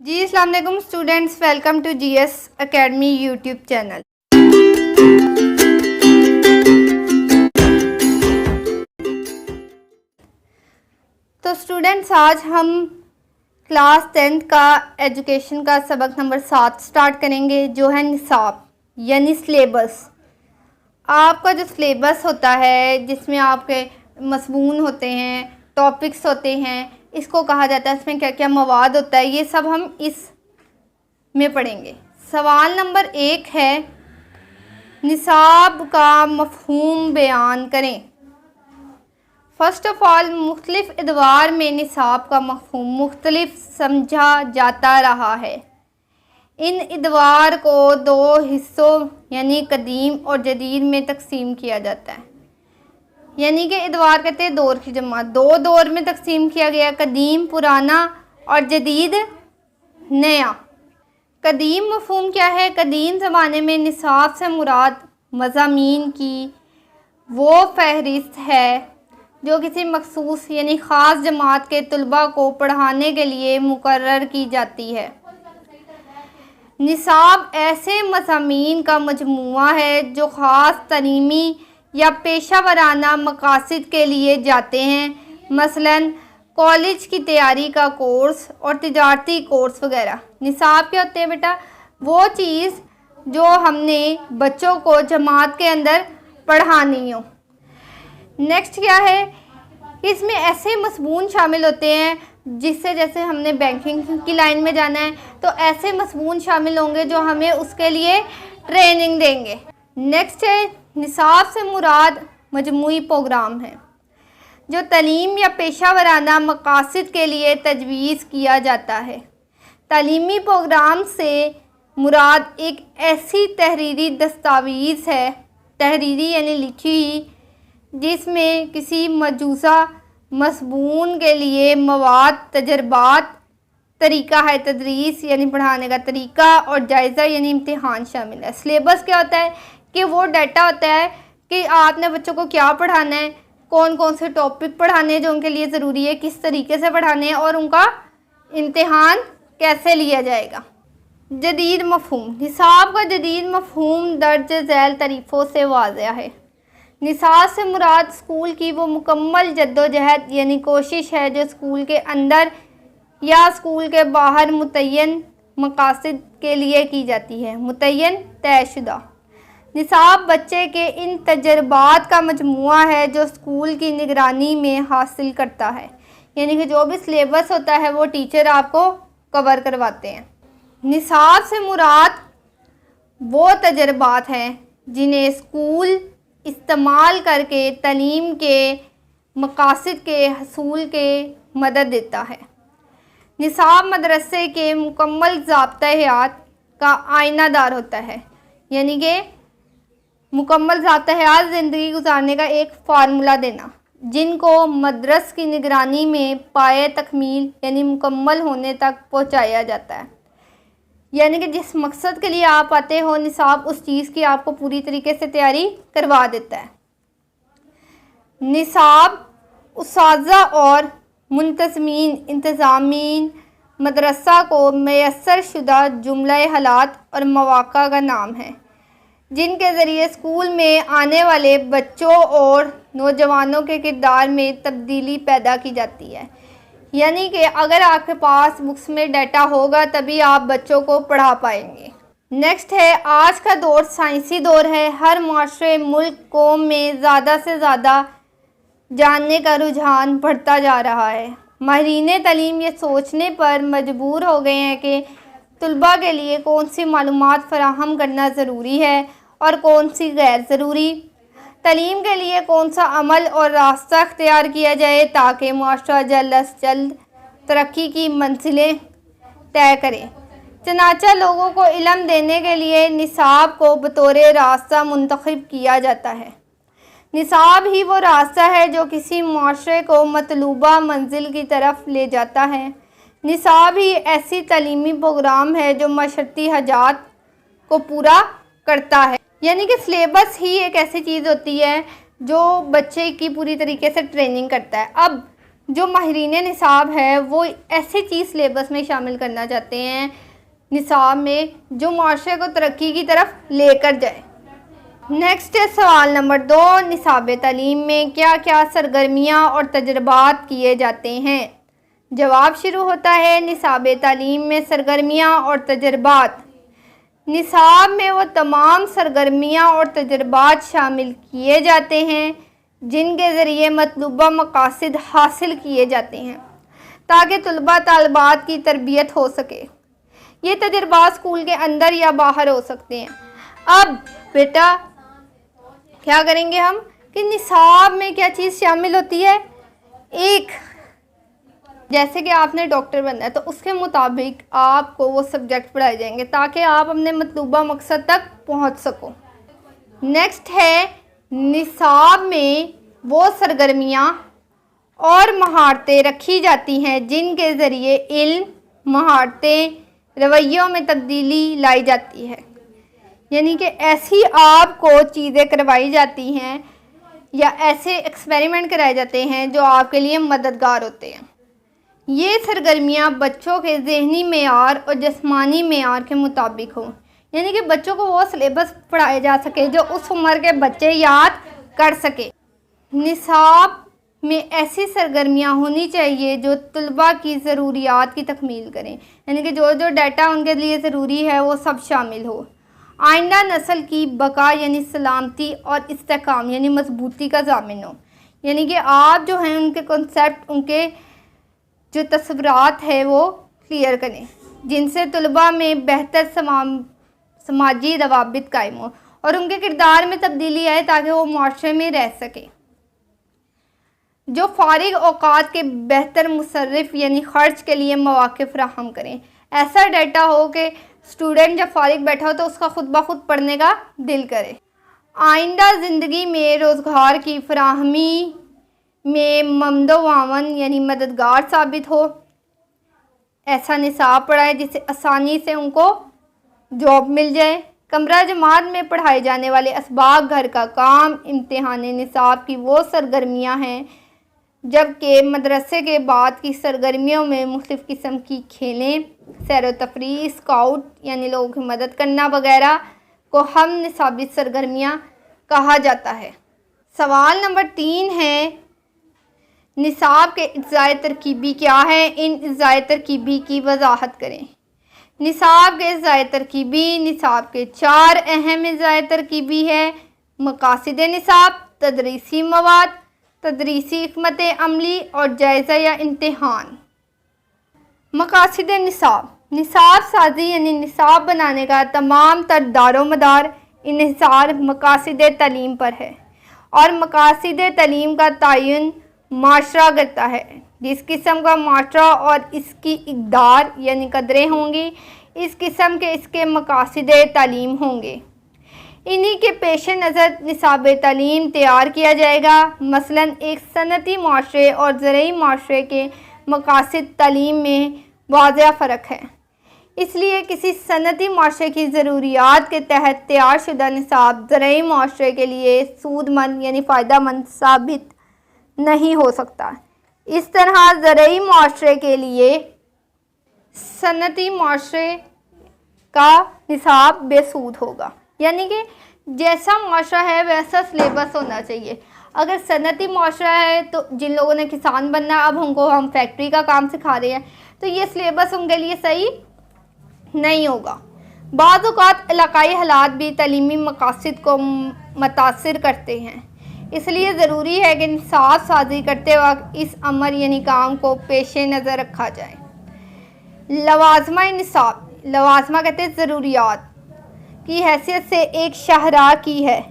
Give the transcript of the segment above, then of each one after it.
جی السلام علیکم students, welcome to G S academy YouTube channel. تو اسٹوڈینٹس آج ہم کلاس 10 کا ایجوکیشن کا سبق نمبر 7 سٹارٹ کریں گے، جو ہے نصاب یعنی سلیبس۔ آپ کا جو سلیبس ہوتا ہے جس میں آپ کے مضمون ہوتے ہیں، ٹاپکس ہوتے ہیں، اس کو کہا جاتا ہے، اس میں کیا کیا مواد ہوتا ہے، یہ سب ہم اس میں پڑھیں گے۔ سوال نمبر 1 ہے، نصاب کا مفہوم بیان کریں۔ فرسٹ آف آل، مختلف ادوار میں نصاب کا مفہوم مختلف سمجھا جاتا رہا ہے۔ ان ادوار کو 2 حصوں یعنی قدیم اور جدید میں تقسیم کیا جاتا ہے۔ یعنی کہ ادوار کہتے ہیں دور کی جمع، 2 دور میں تقسیم کیا گیا، قدیم پرانا اور جدید نیا۔ قدیم مفہوم کیا ہے؟ قدیم زمانے میں نصاب سے مراد مضامین کی وہ فہرست ہے جو کسی مخصوص یعنی خاص جماعت کے طلباء کو پڑھانے کے لیے مقرر کی جاتی ہے۔ نصاب ایسے مضامین کا مجموعہ ہے جو خاص تعلیمی یا پیشہ ورانہ مقاصد کے لیے جاتے ہیں، مثلاً کالج کی تیاری کا کورس اور تجارتی کورس وغیرہ۔ نصاب کیا ہوتے ہیں بیٹا؟ وہ چیز جو ہم نے بچوں کو جماعت کے اندر پڑھانی ہو۔ نیکسٹ کیا ہے؟ اس میں ایسے مضمون شامل ہوتے ہیں جس سے جیسے ہم نے بینکنگ کی لائن میں جانا ہے تو ایسے مضمون شامل ہوں گے جو ہمیں اس کے لیے ٹریننگ دیں گے۔ نیکسٹ ہے، نصاب سے مراد مجموعی پروگرام ہے جو تعلیم یا پیشہ ورانہ مقاصد کے لیے تجویز کیا جاتا ہے۔ تعلیمی پروگرام سے مراد ایک ایسی تحریری دستاویز ہے، تحریری یعنی لکھی ہوئی، جس میں کسی مجوزہ مضمون کے لیے مواد، تجربات، طریقہ ہے تدریس یعنی پڑھانے کا طریقہ اور جائزہ یعنی امتحان شامل ہے۔ سلیبس کیا ہوتا ہے کہ وہ ڈیٹا ہوتا ہے کہ آپ نے بچوں کو کیا پڑھانا ہے، کون کون سے ٹاپک پڑھانے ہیں جو ان کے لیے ضروری ہے، کس طریقے سے پڑھانے ہیں اور ان کا امتحان کیسے لیا جائے گا۔ جدید مفہوم، نصاب کا جدید مفہوم درج ذیل تعریفوں سے واضح ہے۔ نصاب سے مراد اسکول کی وہ مکمل جدوجہد یعنی کوشش ہے جو اسکول کے اندر یا اسکول کے باہر متعین مقاصد کے لیے کی جاتی ہے، متعین طے شدہ۔ نصاب بچے کے ان تجربات کا مجموعہ ہے جو اسکول کی نگرانی میں حاصل کرتا ہے، یعنی کہ جو بھی سلیبس ہوتا ہے وہ ٹیچر آپ کو کور کرواتے ہیں۔ نصاب سے مراد وہ تجربات ہیں جنہیں اسکول استعمال کر کے تعلیم کے مقاصد کے حصول کے مدد دیتا ہے۔ نصاب مدرسے کے مکمل ضابطۂ حیات کا آئینہ دار ہوتا ہے، یعنی کہ مکمل ذات حیات زندگی گزارنے کا ایک فارمولہ دینا، جن کو مدرس کی نگرانی میں پائے تکمیل یعنی مکمل ہونے تک پہنچایا جاتا ہے۔ یعنی کہ جس مقصد کے لیے آپ آتے ہو، نصاب اس چیز کی آپ کو پوری طریقے سے تیاری کروا دیتا ہے۔ نصاب اساتذہ اور منتظمین انتظامین مدرسہ کو میسر شدہ جملہ حالات اور مواقع کا نام ہے جن کے ذریعے اسکول میں آنے والے بچوں اور نوجوانوں کے کردار میں تبدیلی پیدا کی جاتی ہے۔ یعنی کہ اگر آپ کے پاس بکس میں ڈیٹا ہوگا تبھی آپ بچوں کو پڑھا پائیں گے۔ نیکسٹ ہے، آج کا دور سائنسی دور ہے۔ ہر معاشرے، ملک، قوم میں زیادہ سے زیادہ جاننے کا رجحان بڑھتا جا رہا ہے۔ ماہرین تعلیم یہ سوچنے پر مجبور ہو گئے ہیں کہ طلباء کے لیے کون سی معلومات فراہم کرنا ضروری ہے اور کون سی غیر ضروری، تعلیم کے لیے کون سا عمل اور راستہ اختیار کیا جائے تاکہ معاشرہ جلد از جلد ترقی کی منزلیں طے کرے۔ چنانچہ لوگوں کو علم دینے کے لیے نصاب کو بطور راستہ منتخب کیا جاتا ہے۔ نصاب ہی وہ راستہ ہے جو کسی معاشرے کو مطلوبہ منزل کی طرف لے جاتا ہے۔ نصاب ہی ایسی تعلیمی پروگرام ہے جو معاشرتی حاجات کو پورا کرتا ہے۔ یعنی کہ سلیبس ہی ایک ایسی چیز ہوتی ہے جو بچے کی پوری طریقے سے ٹریننگ کرتا ہے۔ اب جو ماہرین نصاب ہے وہ ایسی چیز سلیبس میں شامل کرنا چاہتے ہیں نصاب میں جو معاشرے کو ترقی کی طرف لے کر جائے۔ نیکسٹ ہے سوال نمبر 2، نصاب تعلیم میں کیا کیا سرگرمیاں اور تجربات کیے جاتے ہیں؟ جواب شروع ہوتا ہے نصاب تعلیم میں سرگرمیاں اور تجربات۔ نصاب میں وہ تمام سرگرمیاں اور تجربات شامل کیے جاتے ہیں جن کے ذریعے مطلوبہ مقاصد حاصل کیے جاتے ہیں تاکہ طلباء طالبات کی تربیت ہو سکے۔ یہ تجربات اسکول کے اندر یا باہر ہو سکتے ہیں۔ اب بیٹا کیا کریں گے ہم کہ نصاب میں کیا چیز شامل ہوتی ہے؟ ایک، جیسے کہ آپ نے ڈاکٹر بننا ہے تو اس کے مطابق آپ کو وہ سبجیکٹ پڑھائے جائیں گے تاکہ آپ اپنے مطلوبہ مقصد تک پہنچ سکو۔ نیکسٹ ہے نصاب میں وہ سرگرمیاں اور مہارتیں رکھی جاتی ہیں جن کے ذریعے علم، مہارتیں، رویوں میں تبدیلی لائی جاتی ہے، یعنی کہ ایسی آپ کو چیزیں کروائی جاتی ہیں یا ایسے ایکسپیریمنٹ کرائے جاتے ہیں جو آپ کے لیے مددگار ہوتے ہیں۔ یہ سرگرمیاں بچوں کے ذہنی معیار اور جسمانی معیار کے مطابق ہوں، یعنی کہ بچوں کو وہ سلیبس پڑھائے جا سکے جو اس عمر کے بچے یاد کر سکے۔ نصاب میں ایسی سرگرمیاں ہونی چاہیے جو طلباء کی ضروریات کی تکمیل کریں، یعنی کہ جو ڈیٹا ان کے لیے ضروری ہے وہ سب شامل ہو۔ آئندہ نسل کی بقا یعنی سلامتی اور استحکام یعنی مضبوطی کا ضامن ہو، یعنی کہ آپ جو ہیں ان کے کنسیپٹ، ان کے جو تصورات ہے وہ کلیئر کریں جن سے طلباء میں بہتر سماجی روابط قائم ہو اور ان کے کردار میں تبدیلی آئے تاکہ وہ معاشرے میں رہ سکیں۔ جو فارغ اوقات کے بہتر مصرف یعنی خرچ کے لیے مواقع فراہم کریں۔ ایسا ڈیٹا ہو کہ اسٹوڈنٹ جب فارغ بیٹھا ہو تو اس کا خود بخود پڑھنے کا دل کرے۔ آئندہ زندگی میں روزگار کی فراہمی میں ممد و معاون یعنی مددگار ثابت ہو۔ ایسا نصاب پڑھائے جس سے آسانی سے ان کو جاب مل جائے۔ کمرہ جماعت میں پڑھائے جانے والے اسباق، گھر کا کام، امتحان نصاب کی وہ سرگرمیاں ہیں، جبکہ مدرسے کے بعد کی سرگرمیوں میں مختلف قسم کی کھیلیں، سیر و تفریح، اسکاؤٹ یعنی لوگوں کی مدد کرنا وغیرہ کو ہم نصابی سرگرمیاں کہا جاتا ہے۔ سوال نمبر 3 ہے نصاب کے اجزائے ترکیبی کیا ہے؟ ان اجزائے ترکیبی کی وضاحت کریں۔ نصاب کے اجزائے ترکیبی، نصاب کے 4 اہم اجزائے ترکیبی ہے: مقاصد نصاب، تدریسی مواد، تدریسی حکمت عملی اور جائزہ یا امتحان۔ مقاصد نصاب، نصاب سازی یعنی نصاب بنانے کا تمام تر دار و مدار انحصار مقاصد تعلیم پر ہے، اور مقاصد تعلیم کا تعین معاشرہ کرتا ہے۔ جس قسم کا معاشرہ اور اس کی اقدار یعنی قدریں ہوں گی، اس قسم کے اس کے مقاصد تعلیم ہوں گے۔ انہی کے پیش نظر نصاب تعلیم تیار کیا جائے گا۔ مثلاً ایک صنعتی معاشرے اور زرعی معاشرے کے مقاصد تعلیم میں واضح فرق ہے، اس لیے کسی صنعتی معاشرے کی ضروریات کے تحت تیار شدہ نصاب زرعی معاشرے کے لیے سود مند یعنی فائدہ مند ثابت نہیں ہو سکتا۔ اس طرح زرعی معاشرے کے لیے صنعتی معاشرے کا نصاب بے سود ہوگا، یعنی کہ جیسا معاشرہ ہے ویسا سلیبس ہونا چاہیے۔ اگر صنعتی معاشرہ ہے تو جن لوگوں نے کسان بننا ہے، اب ان کو ہم فیکٹری کا کام سکھا رہے ہیں تو یہ سلیبس ان کے لیے صحیح نہیں ہوگا۔ بعض اوقات علاقائی حالات بھی تعلیمی مقاصد کو متاثر کرتے ہیں، اس لیے ضروری ہے کہ نصاب سازی کرتے وقت اس امر یعنی کام کو پیش نظر رکھا جائے۔ لوازمہ نصاب، لوازمہ کہتے ہیں ضروریات کی حیثیت سے ایک شاہراہ کی ہے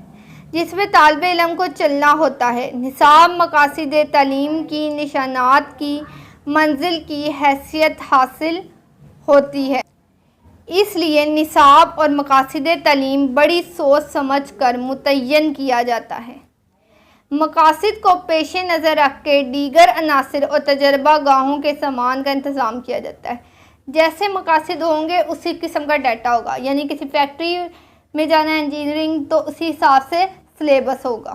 جس میں طالب علم کو چلنا ہوتا ہے۔ نصاب مقاصد تعلیم کی نشانات کی منزل کی حیثیت حاصل ہوتی ہے، اس لیے نصاب اور مقاصد تعلیم بڑی سوچ سمجھ کر متعین کیا جاتا ہے۔ مقاصد کو پیش نظر رکھ کے دیگر عناصر اور تجربہ گاہوں کے سامان کا انتظام کیا جاتا ہے۔ جیسے مقاصد ہوں گے اسی قسم کا ڈیٹا ہوگا، یعنی کسی فیکٹری میں جانا ہے انجینئرنگ تو اسی حساب سے سلیبس ہوگا۔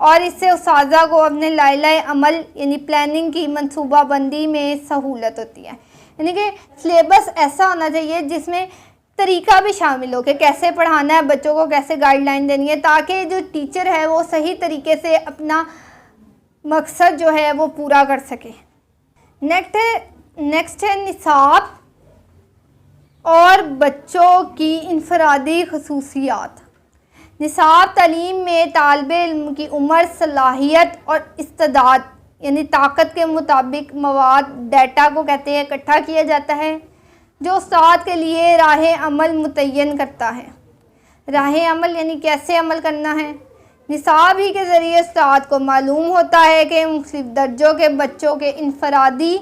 اور اس سے اساتذہ کو اپنے لائحہ عمل یعنی پلاننگ کی منصوبہ بندی میں سہولت ہوتی ہے. یعنی کہ سلیبس ایسا ہونا چاہیے جس میں طریقہ بھی شامل ہو کہ کیسے پڑھانا ہے بچوں کو, کیسے گائیڈ لائن دینی ہے, تاکہ جو ٹیچر ہے وہ صحیح طریقے سے اپنا مقصد جو ہے وہ پورا کر سکے. نیکسٹ ہے نصاب اور بچوں کی انفرادی خصوصیات. نصاب تعلیم میں طالب علم کی عمر, صلاحیت اور استعداد یعنی طاقت کے مطابق مواد ڈیٹا کو کہتے ہیں اکٹھا کیا جاتا ہے, جو استاد کے لیے راہ عمل متعین کرتا ہے. راہ عمل یعنی کیسے عمل کرنا ہے. نصاب ہی کے ذریعے استاد کو معلوم ہوتا ہے کہ مختلف درجوں کے بچوں کے انفرادی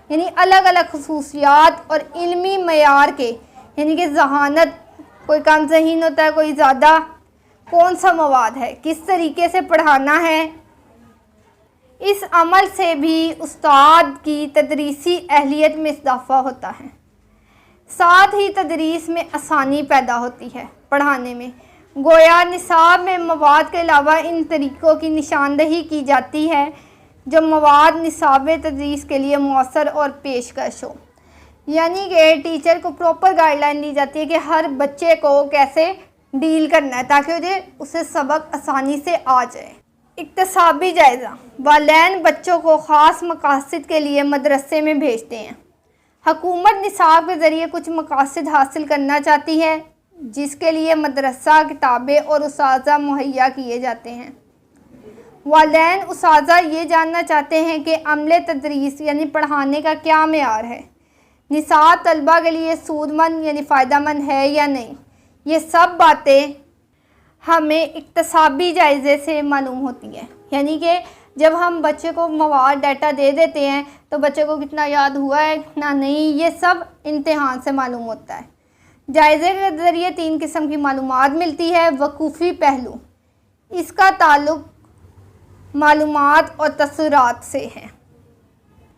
یعنی الگ الگ خصوصیات اور علمی معیار کے یعنی کہ ذہانت, کوئی کم ذہین ہوتا ہے کوئی زیادہ, کون سا مواد ہے, کس طریقے سے پڑھانا ہے. اس عمل سے بھی استاد کی تدریسی اہلیت میں اضافہ ہوتا ہے. ساتھ ہی تدریس میں آسانی پیدا ہوتی ہے پڑھانے میں. گویا نصاب میں مواد کے علاوہ ان طریقوں کی نشاندہی کی جاتی ہے جو مواد نصاب تدریس کے لیے مؤثر اور پیشکش ہو. یعنی کہ ٹیچر کو پراپر گائیڈ لائن دی جاتی ہے کہ ہر بچے کو کیسے ڈیل کرنا ہے تاکہ اسے سبق آسانی سے آ جائے. اکتسابی جائزہ. والدین بچوں کو خاص مقاصد کے لیے مدرسے میں بھیجتے ہیں. حکومت نصاب کے ذریعے کچھ مقاصد حاصل کرنا چاہتی ہے جس کے لیے مدرسہ, کتابیں اور اساتذہ مہیا کیے جاتے ہیں. والدین اساتذہ یہ جاننا چاہتے ہیں کہ عمل تدریس یعنی پڑھانے کا کیا معیار ہے, نصاب طلبہ کے لیے سود مند یعنی فائدہ مند ہے یا نہیں. یہ سب باتیں ہمیں اکتسابی جائزے سے معلوم ہوتی ہیں. یعنی کہ جب ہم بچے کو مواد ڈیٹا دے دیتے ہیں تو بچے کو کتنا یاد ہوا ہے کتنا نہیں, یہ سب امتحان سے معلوم ہوتا ہے. جائزے کے ذریعے 3 قسم کی معلومات ملتی ہے. وقوفی پہلو, اس کا تعلق معلومات اور تاثرات سے ہے.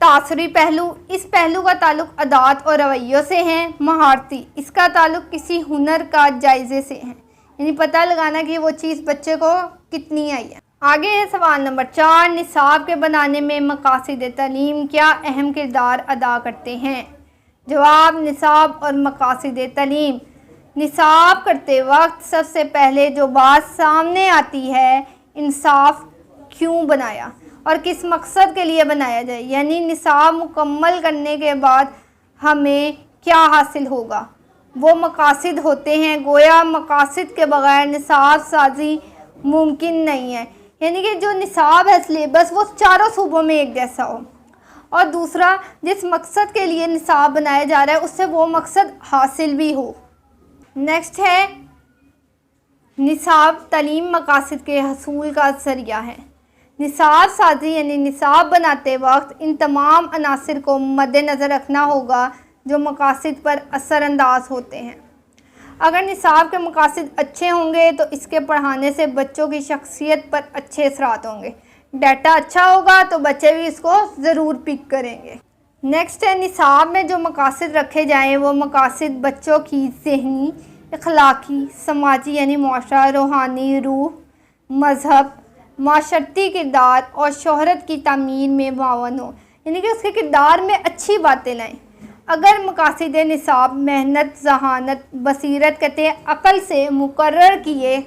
تاثری پہلو, اس پہلو کا تعلق عادات اور رویوں سے ہے. مہارتی, اس کا تعلق کسی ہنر کا جائزے سے ہے, یعنی پتہ لگانا کہ وہ چیز بچے کو کتنی آئی ہے. آگے ہے سوال نمبر 4. نصاب کے بنانے میں مقاصد تعلیم کیا اہم کردار ادا کرتے ہیں؟ جواب, نصاب اور مقاصد تعلیم. نصاب کرتے وقت سب سے پہلے جو بات سامنے آتی ہے انصاف کیوں بنایا اور کس مقصد کے لیے بنایا جائے. یعنی نصاب مکمل کرنے کے بعد ہمیں کیا حاصل ہوگا, وہ مقاصد ہوتے ہیں. گویا مقاصد کے بغیر نصاب سازی ممکن نہیں ہے. یعنی کہ جو نصاب ہے سلیبس وہ چاروں صوبوں میں ایک جیسا ہو, اور دوسرا جس مقصد کے لیے نصاب بنایا جا رہا ہے اس سے وہ مقصد حاصل بھی ہو. نیکسٹ ہے نصاب تعلیم مقاصد کے حصول کا ذریعہ ہے. نصاب سازی یعنی نصاب بناتے وقت ان تمام عناصر کو مد نظر رکھنا ہوگا جو مقاصد پر اثر انداز ہوتے ہیں. اگر نصاب کے مقاصد اچھے ہوں گے تو اس کے پڑھانے سے بچوں کی شخصیت پر اچھے اثرات ہوں گے. ڈیٹا اچھا ہوگا تو بچے بھی اس کو ضرور پک کریں گے. نیکسٹ ہے نصاب میں جو مقاصد رکھے جائیں وہ مقاصد بچوں کی ذہنی, اخلاقی, سماجی یعنی معاشرہ, روحانی, روح, مذہب, معاشرتی کردار اور شہرت کی تعمیر میں معاون ہو. یعنی کہ اس کے کردار میں اچھی باتیں لائیں. اگر مقاصد نصاب محنت, ذہانت, بصیرت کہتے ہیں عقل سے مقرر کیے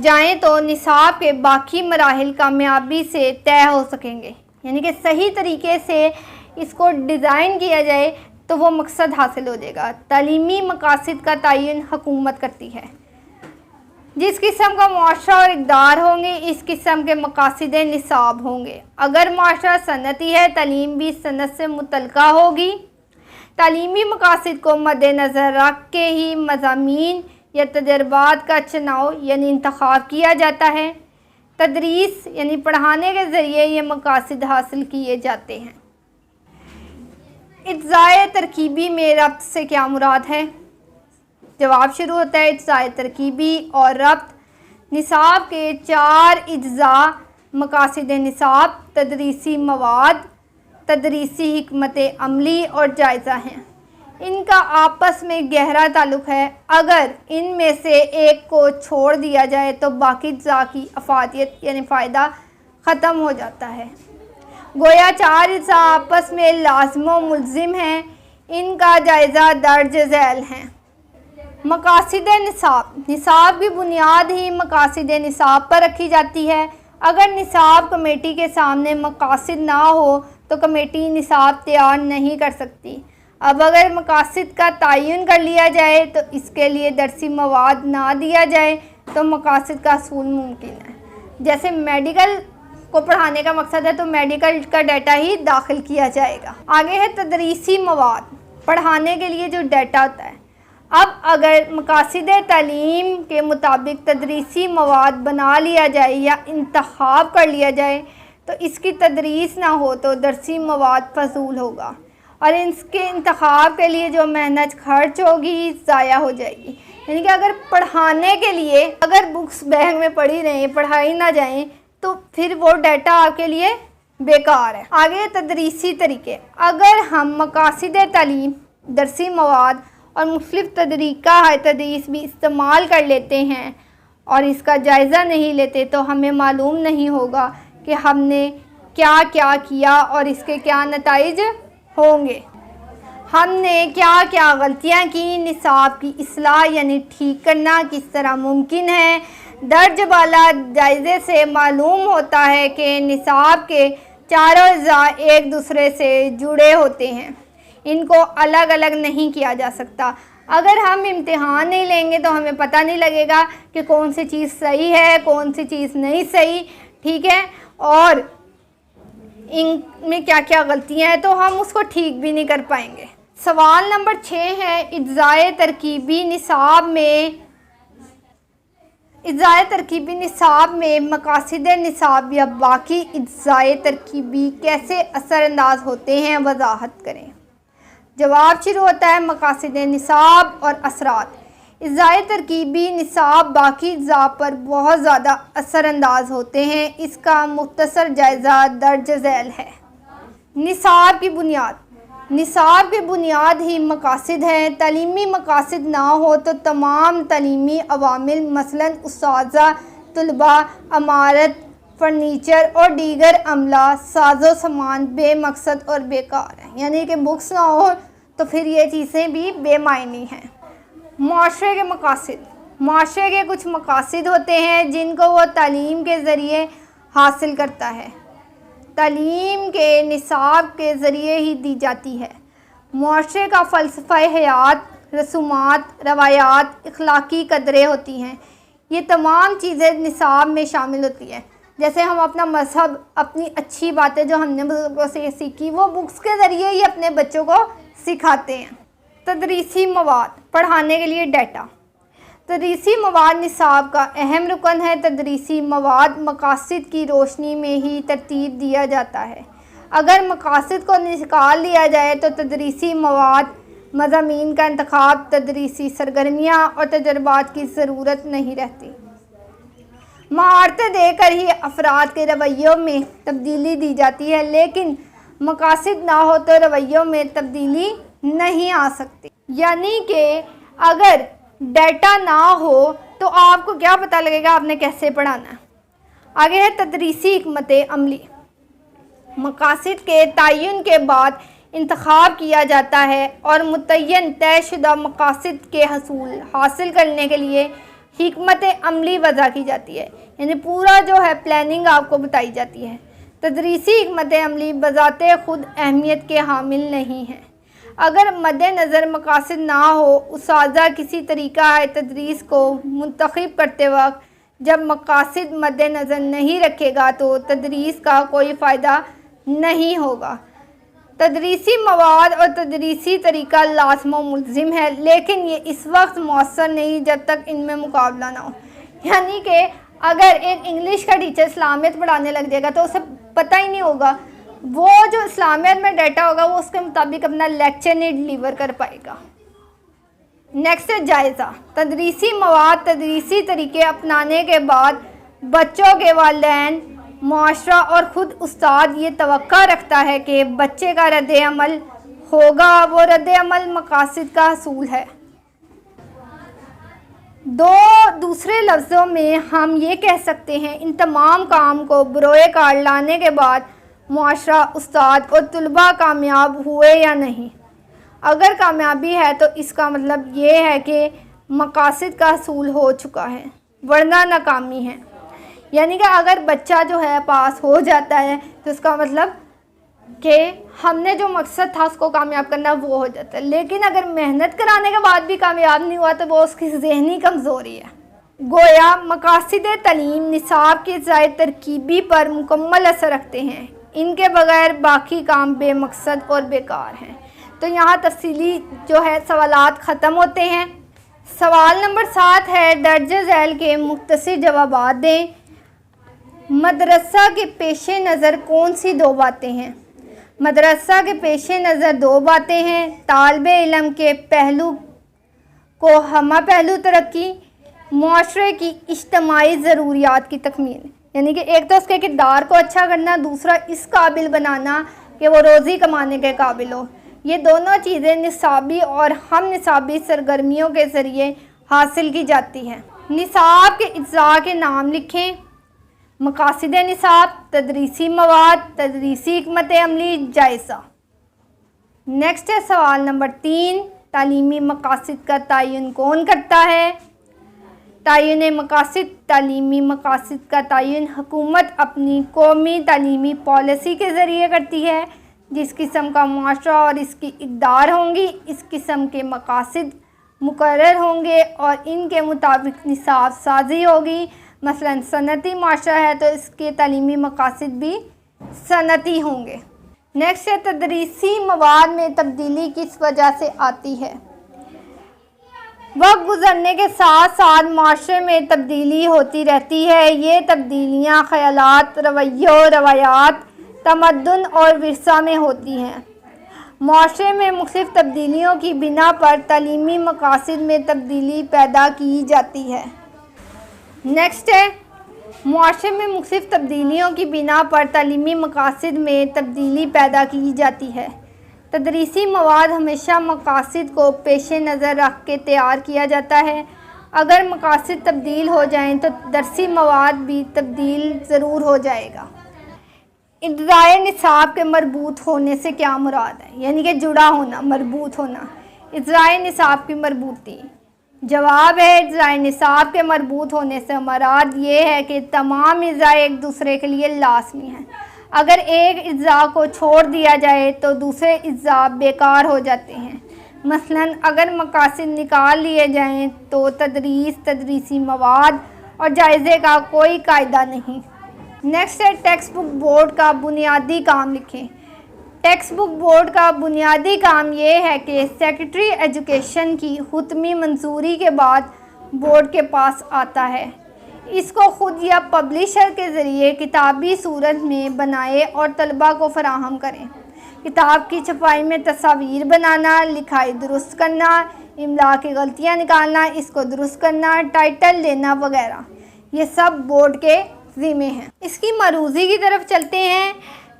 جائیں تو نصاب کے باقی مراحل کامیابی سے طے ہو سکیں گے. یعنی کہ صحیح طریقے سے اس کو ڈیزائن کیا جائے تو وہ مقصد حاصل ہو جائے گا. تعلیمی مقاصد کا تعین حکومت کرتی ہے. جس قسم کا معاشرہ اور اقدار ہوں گے اس قسم کے مقاصد نصاب ہوں گے. اگر معاشرہ صنعتی ہے تعلیم بھی صنعت سے متعلقہ ہوگی. تعلیمی مقاصد کو مد نظر رکھ کے ہی مضامین یا تجربات کا چناؤ یعنی انتخاب کیا جاتا ہے. تدریس یعنی پڑھانے کے ذریعے یہ مقاصد حاصل کیے جاتے ہیں. اجزائے ترکیبی میں ربط سے کیا مراد ہے؟ جواب شروع ہوتا ہے اجزائے ترکیبی اور ربط. نصاب کے 4 اجزاء مقاصد نصاب, تدریسی مواد, تدریسی حکمت عملی اور جائزہ ہیں. ان کا آپس میں گہرا تعلق ہے۔ اگر ان میں سے ایک کو چھوڑ دیا جائے تو باقی اجزاء کی افادیت یعنی فائدہ ختم ہو جاتا ہے۔ گویا 4 اجزاء آپس میں لازم و ملزم ہیں، ان کا جائزہ درج ذیل ہے۔ مقاصد نصاب۔ نصاب کی بنیاد ہی مقاصد نصاب پر رکھی جاتی ہے۔ اگر نصاب کمیٹی کے سامنے مقاصد نہ ہو تو کمیٹی نصاب تیار نہیں کر سکتی۔ اب اگر مقاصد کا تعین کر لیا جائے تو اس کے لیے درسی مواد نہ دیا جائے تو مقاصد کا حصول ممکن ہے۔ جیسے میڈیکل کو پڑھانے کا مقصد ہے تو میڈیکل کا ڈیٹا ہی داخل کیا جائے گا۔ آگے ہے تدریسی مواد، پڑھانے کے لیے جو ڈیٹا ہوتا ہے۔ اب اگر مقاصد تعلیم کے مطابق تدریسی مواد بنا لیا جائے یا انتخاب کر لیا جائے تو اس کی تدریس نہ ہو تو درسی مواد فضول ہوگا اور اس کے انتخاب کے لیے جو محنت خرچ ہوگی ضائع ہو جائے گی۔ یعنی کہ اگر پڑھانے کے لیے اگر بکس بیگ میں پڑھی رہیں پڑھائی نہ جائیں تو پھر وہ ڈیٹا آپ کے لیے بیکار ہے۔ آگے تدریسی طریقے۔ اگر ہم مقاصد تعلیم، درسی مواد اور مختلف طریقہ تدریس بھی استعمال کر لیتے ہیں اور اس کا جائزہ نہیں لیتے تو ہمیں معلوم نہیں ہوگا کہ ہم نے کیا کیا کیا اور اس کے کیا نتائج ہوں گے۔ ہم نے کیا کیا غلطیاں کی، نصاب کی اصلاح یعنی ٹھیک کرنا کس طرح ممکن ہے۔ درج بالا جائزے سے معلوم ہوتا ہے کہ نصاب کے چاروں اجزاء ایک دوسرے سے جڑے ہوتے ہیں، ان کو الگ الگ نہیں کیا جا سکتا۔ اگر ہم امتحان نہیں لیں گے تو ہمیں پتہ نہیں لگے گا کہ کون سی چیز صحیح ہے کون سی چیز نہیں صحیح، ٹھیک ہے، اور ان میں کیا کیا غلطیاں ہیں تو ہم اس کو ٹھیک بھی نہیں کر پائیں گے۔ سوال نمبر 6 ہے اجزائے ترکیبی نصاب میں مقاصد نصاب یا باقی اجزائے ترکیبی کیسے اثر انداز ہوتے ہیں، وضاحت کریں۔ جواب شروع ہوتا ہے مقاصد نصاب اور اثرات۔ اجزائے ترکیبی نصاب باقی اجزاء پر بہت زیادہ اثر انداز ہوتے ہیں، اس کا مختصر جائزہ درج ذیل ہے۔ نصاب کی بنیاد۔ نصاب کی بنیاد ہی مقاصد ہیں۔ تعلیمی مقاصد نہ ہو تو تمام تعلیمی عوامل مثلاً اساتذہ، طلباء، عمارت، فرنیچر اور دیگر عملہ، ساز و سامان بے مقصد اور بیکار ہیں۔ یعنی کہ بکس نہ ہو تو پھر یہ چیزیں بھی بے معنی ہیں۔ معاشرے کے مقاصد۔ معاشرے کے کچھ مقاصد ہوتے ہیں جن کو وہ تعلیم کے ذریعے حاصل کرتا ہے، تعلیم کے نصاب کے ذریعے ہی دی جاتی ہے۔ معاشرے کا فلسفہ حیات، رسومات، روایات، اخلاقی قدریں ہوتی ہیں، یہ تمام چیزیں نصاب میں شامل ہوتی ہیں۔ جیسے ہم اپنا مذہب، اپنی اچھی باتیں جو ہم نے بزرگوں سے سیکھی وہ بکس کے ذریعے ہی اپنے بچوں کو سکھاتے ہیں۔ تدریسی مواد، پڑھانے کے لیے ڈیٹا۔ تدریسی مواد نصاب کا اہم رکن ہے۔ تدریسی مواد مقاصد کی روشنی میں ہی ترتیب دیا جاتا ہے۔ اگر مقاصد کو نکال لیا جائے تو تدریسی مواد، مضامین کا انتخاب، تدریسی سرگرمیاں اور تجربات کی ضرورت نہیں رہتی۔ مہارتیں دے کر ہی افراد کے رویوں میں تبدیلی دی جاتی ہے، لیکن مقاصد نہ ہو تو رویوں میں تبدیلی نہیں آ سکتی۔ یعنی کہ اگر ڈیٹا نہ ہو تو آپ کو کیا پتہ لگے گا آپ نے کیسے پڑھانا ہے۔ آگے ہے تدریسی حکمت عملی۔ مقاصد کے تعین کے بعد انتخاب کیا جاتا ہے اور متعین طے شدہ مقاصد کے حاصل کرنے کے لیے حکمت عملی وضع کی جاتی ہے، یعنی پورا جو ہے پلاننگ آپ کو بتائی جاتی ہے۔ تدریسی حکمت عملی بذات خود اہمیت کے حامل نہیں ہے۔ اگر مد نظر مقاصد نہ ہو، اساتذہ کسی طریقہ تدریس کو منتخب کرتے وقت جب مقاصد مد نظر نہیں رکھے گا تو تدریس کا کوئی فائدہ نہیں ہوگا۔ تدریسی مواد اور تدریسی طریقہ لازم و ملزم ہے، لیکن یہ اس وقت مؤثر نہیں جب تک ان میں مقابلہ نہ ہو۔ یعنی کہ اگر ایک انگلش کا ٹیچر اسلامیت پڑھانے لگ جائے گا تو اسے پتہ ہی نہیں ہوگا، وہ جو اسلامیت میں ڈیٹا ہوگا وہ اس کے مطابق اپنا لیکچر نہیں ڈیلیور کر پائے گا۔ نیکسٹ ہے جائزہ۔ تدریسی مواد، تدریسی طریقے اپنانے کے بعد بچوں کے والدین، معاشرہ اور خود استاد یہ توقع رکھتا ہے کہ بچے کا رد عمل ہوگا وہ رد عمل مقاصد کا حصول ہے۔ دوسرے لفظوں میں ہم یہ کہہ سکتے ہیں ان تمام کام کو بروئے کار لانے کے بعد معاشرہ، استاد اور طلباء کامیاب ہوئے یا نہیں۔ اگر کامیابی ہے تو اس کا مطلب یہ ہے کہ مقاصد کا حصول ہو چکا ہے، ورنہ ناکامی ہے۔ یعنی کہ اگر بچہ جو ہے پاس ہو جاتا ہے تو اس کا مطلب کہ ہم نے جو مقصد تھا اس کو کامیاب کرنا وہ ہو جاتا ہے، لیکن اگر محنت کرانے کے بعد بھی کامیاب نہیں ہوا تو وہ اس کی ذہنی کمزوری ہے۔ گویا مقاصد تعلیم نصاب کی زائد ترکیبی پر مکمل اثر رکھتے ہیں، ان کے بغیر باقی کام بے مقصد اور بیکار ہیں۔ تو یہاں تفصیلی جو ہے سوالات ختم ہوتے ہیں۔ سوال نمبر 7 ہے، درج ذیل کے مختصر جوابات دیں۔ مدرسہ کے پیش نظر کون سی 2 باتیں ہیں؟ مدرسہ کے پیش نظر 2 باتیں ہیں، طالب علم کے پہلو کو ہمہ پہلو ترقی، معاشرے کی اجتماعی ضروریات کی تکمیل۔ یعنی کہ ایک تو اس کے کردار کو اچھا کرنا، دوسرا اس قابل بنانا کہ وہ روزی کمانے کے قابل ہو۔ یہ دونوں چیزیں نصابی اور ہم نصابی سرگرمیوں کے ذریعے حاصل کی جاتی ہیں۔ نصاب کے اجزاء کے نام لکھیں۔ مقاصد نصاب، تدریسی مواد، تدریسی حکمت عملی، جائزہ۔ نیکسٹ ہے سوال نمبر 3، تعلیمی مقاصد کا تعین کون کرتا ہے؟ تعین مقاصد، تعلیمی مقاصد کا تعین حکومت اپنی قومی تعلیمی پالیسی کے ذریعے کرتی ہے۔ جس قسم کا معاشرہ اور اس کی اقدار ہوں گی، اس قسم کے مقاصد مقرر ہوں گے اور ان کے مطابق نصاب سازی ہوگی۔ مثلا صنعتی معاشرہ ہے تو اس کے تعلیمی مقاصد بھی صنعتی ہوں گے۔ نیکسٹ ہے، تدریسی مواد میں تبدیلی کس وجہ سے آتی ہے؟ وقت گزرنے کے ساتھ ساتھ معاشرے میں تبدیلی ہوتی رہتی ہے۔ یہ تبدیلیاں خیالات، رویوں، روایات، تمدن اور ورثہ میں ہوتی ہیں۔ معاشرے میں مختلف تبدیلیوں کی بنا پر تعلیمی مقاصد میں تبدیلی پیدا کی جاتی ہے۔ نیکسٹ ہے، معاشرے میں مختلف تبدیلیوں کی بنا پر تعلیمی مقاصد میں تبدیلی پیدا کی جاتی ہے۔ تدریسی مواد ہمیشہ مقاصد کو پیش نظر رکھ کے تیار کیا جاتا ہے۔ اگر مقاصد تبدیل ہو جائیں تو درسی مواد بھی تبدیل ضرور ہو جائے گا۔ اجزائے نصاب کے مربوط ہونے سے کیا مراد ہے؟ یعنی کہ جڑا ہونا، مربوط ہونا۔ اجزائے نصاب کی مربوطی، جواب ہے اجزائے نصاب کے مربوط ہونے سے مراد یہ ہے کہ تمام اجزائے ایک دوسرے کے لیے لازمی ہیں۔ اگر ایک اجزاء کو چھوڑ دیا جائے تو دوسرے اجزاء بیکار ہو جاتے ہیں۔ مثلا اگر مقاصد نکال لیے جائیں تو تدریس، تدریسی مواد اور جائزے کا کوئی قاعدہ نہیں۔ نیکسٹ ہے، ٹیکسٹ بک بورڈ کا بنیادی کام لکھیں۔ ٹیکسٹ بک بورڈ کا بنیادی کام یہ ہے کہ سیکریٹری ایجوکیشن کی حتمی منظوری کے بعد بورڈ کے پاس آتا ہے، اس کو خود یا پبلشر کے ذریعے کتابی صورت میں بنائے اور طلباء کو فراہم کریں۔ کتاب کی چھپائی میں تصاویر بنانا، لکھائی درست کرنا، املا کی غلطیاں نکالنا، اس کو درست کرنا، ٹائٹل دینا وغیرہ، یہ سب بورڈ کے ذمے ہیں۔ اس کی معروضی کی طرف چلتے ہیں۔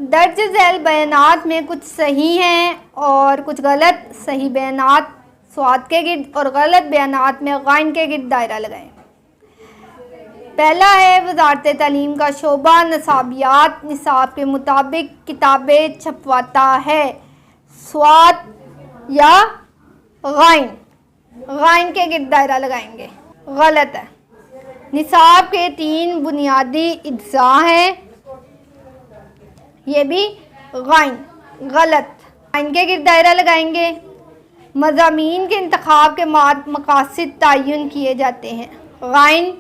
درج ذیل بیانات میں کچھ صحیح ہیں اور کچھ غلط۔ صحیح بیانات سواد کے گرد اور غلط بیانات میں غائن کے گرد دائرہ لگائیں۔ پہلا ہے، وزارت تعلیم کا شعبہ نصابیات نصاب کے مطابق کتابیں چھپواتا ہے۔ سواد یا غائن، غائن کے گرد دائرہ لگائیں گے، غلط ہے۔ نصاب کے 3 بنیادی اجزاء ہیں، یہ بھی غائن، غلط، غائن کے گرد دائرہ لگائیں گے۔ مضامین کے انتخاب کے مقاصد تعین کیے جاتے ہیں، غائن۔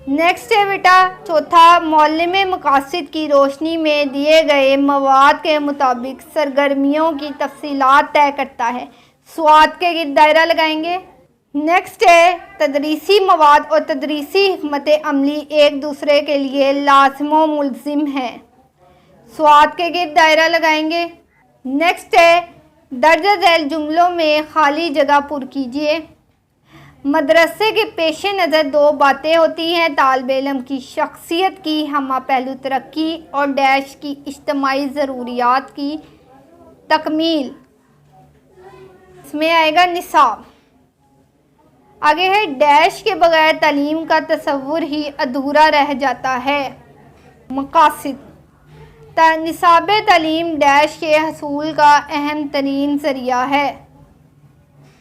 نیکسٹ ہے بیٹا، چوتھا، معلم مقاصد کی روشنی میں دیے گئے مواد کے مطابق سرگرمیوں کی تفصیلات طے کرتا ہے، سواد کے گرد دائرہ لگائیں گے۔ نیکسٹ ہے، تدریسی مواد اور تدریسی حکمت عملی ایک دوسرے کے لیے لازم و ملزم ہیں، سواد کے گرد دائرہ لگائیں گے۔ نیکسٹ ہے، درج ذیل جملوں میں خالی جگہ پر کیجیے۔ مدرسے کے پیش نظر 2 باتیں ہوتی ہیں، طالب علم کی شخصیت کی ہمہ پہلو ترقی اور ڈیش کی اجتماعی ضروریات کی تکمیل، اس میں آئے گا نصاب۔ آگے ہے ڈیش کے بغیر تعلیم کا تصور ہی ادھورا رہ جاتا ہے، مقاصد۔ نصاب تعلیم ڈیش کے حصول کا اہم ترین ذریعہ ہے،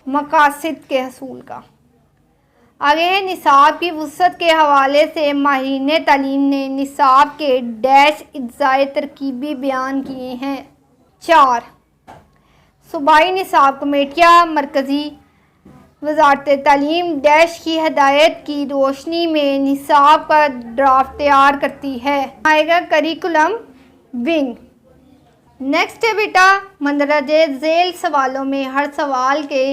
مقاصد کے حصول کا۔ آگے ہے نصاب کی وسعت کے حوالے سے ماہرین تعلیم نے نصاب کے ڈیش اجزائے ترکیبی بیان کیے ہیں۔ 4 صوبائی نصاب کمیٹیاں مرکزی وزارت تعلیم ڈیش کی ہدایت کی روشنی میں نصاب کا ڈرافٹ تیار کرتی ہے، آئے گا کریکولم ونگ۔ نیکسٹ ہے بیٹا مندرجہ ذیل سوالوں میں ہر سوال کے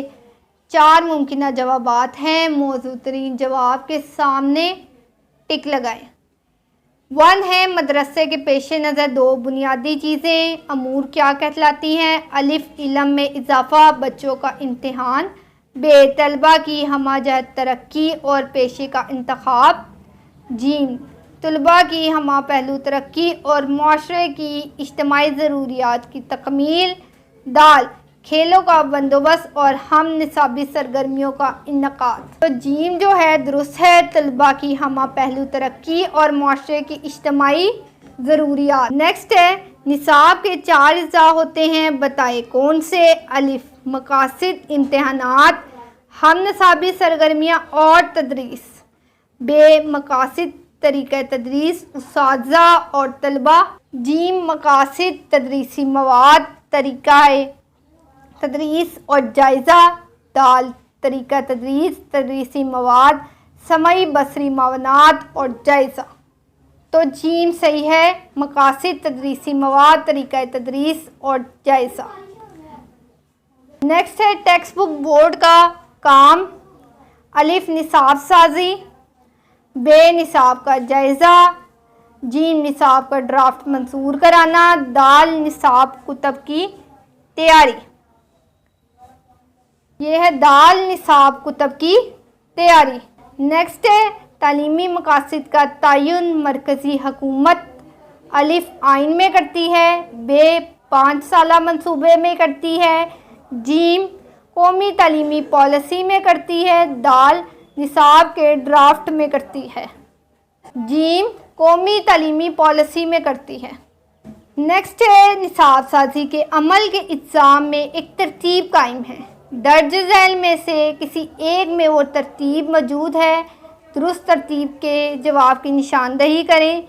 4 ممکنہ جوابات ہیں، موزوں ترین جواب کے سامنے ٹک لگائیں۔ 1 ہے مدرسے کے پیش نظر 2 بنیادی چیزیں امور کیا کہلاتی ہیں؟ الف علم میں اضافہ، بچوں کا امتحان، ب طلبہ کی ہمہ جہت ترقی اور پیشے کا انتخاب، جیم طلبہ کی ہمہ پہلو ترقی اور معاشرے کی اجتماعی ضروریات کی تکمیل، دال کھیلوں کا بندوبست اور ہم نصابی سرگرمیوں کا انعقاد۔ تو جیم جو ہے درست ہے، طلبہ کی ہمہ پہلو ترقی اور معاشرے کی اجتماعی ضروریات۔ نیکسٹ ہے نصاب کے 4 اجزاء ہوتے ہیں، بتائے کون سے؟ الف مقاصد، امتحانات، ہم نصابی سرگرمیاں اور تدریس، ب مقاصد طریقہ تدریس، اساتذہ اور طلبہ، جیم مقاصد تدریسی مواد، طریقہ تدریس اور جائزہ، دال طریقہ تدریس، تدریسی مواد، سمعی بصری معاونات اور جائزہ۔ تو جیم صحیح ہے، مقاصد تدریسی مواد، طریقہ تدریس اور جائزہ۔ نیکسٹ ہے ٹیکسٹ بک بورڈ کا کام، الف نصاب سازی، ب نصاب کا جائزہ، جیم نصاب کا ڈرافٹ منظور کرانا، دال نصاب کتب کی تیاری۔ یہ ہے دال نصاب کتب کی تیاری۔ نیکسٹ ہے تعلیمی مقاصد کا تعین مرکزی حکومت الف آئین میں کرتی ہے، ب 5 سالہ منصوبے میں کرتی ہے، جیم قومی تعلیمی پالیسی میں کرتی ہے، دال نصاب کے ڈرافٹ میں کرتی ہے، جیم قومی تعلیمی پالیسی میں کرتی ہے۔ نیکسٹ ہے نصاب سازی کے عمل کے اجزاء میں ایک ترتیب قائم ہے، درج ذیل میں سے کسی ایک میں وہ ترتیب موجود ہے، درست ترتیب کے جواب کی نشاندہی کریں۔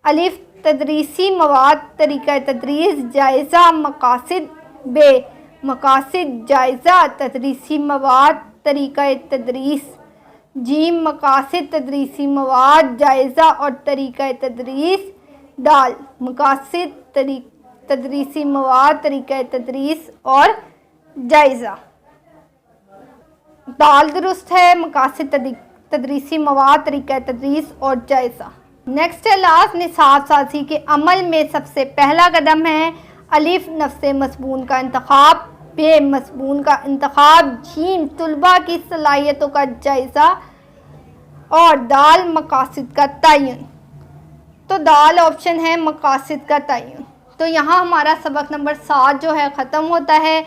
الف تدریسی مواد، طریقہ تدریس، جائزہ مقاصد، ب مقاصد جائزہ تدریسی مواد، طریقہ تدریس، جیم مقاصد تدریسی مواد، جائزہ اور طریقہ تدریس، دال مقاصد تدریسی مواد، طریقہ تدریس اور جائزہ۔ دال درست ہے، مقاصد تدریسی مواد، طریقہ تدریس اور جائزہ۔ نیکسٹ ہے لاسٹ نصاب سازی کے عمل میں سب سے پہلا قدم ہے الف نفس مضمون کا انتخاب، ب مضمون کا انتخاب، جیم طلباء کی صلاحیتوں کا جائزہ اور دال مقاصد کا تعین۔ تو دال آپشن ہے مقاصد کا تعین۔ تو یہاں ہمارا سبق نمبر 7 جو ہے ختم ہوتا ہے۔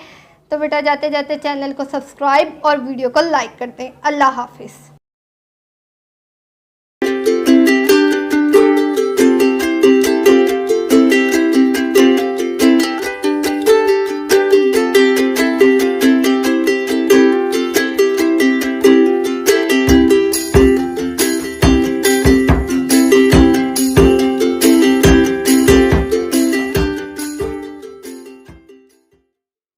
تو بیٹا جاتے جاتے چینل کو سبسکرائب اور ویڈیو کو لائک کر دیں۔ اللہ حافظ۔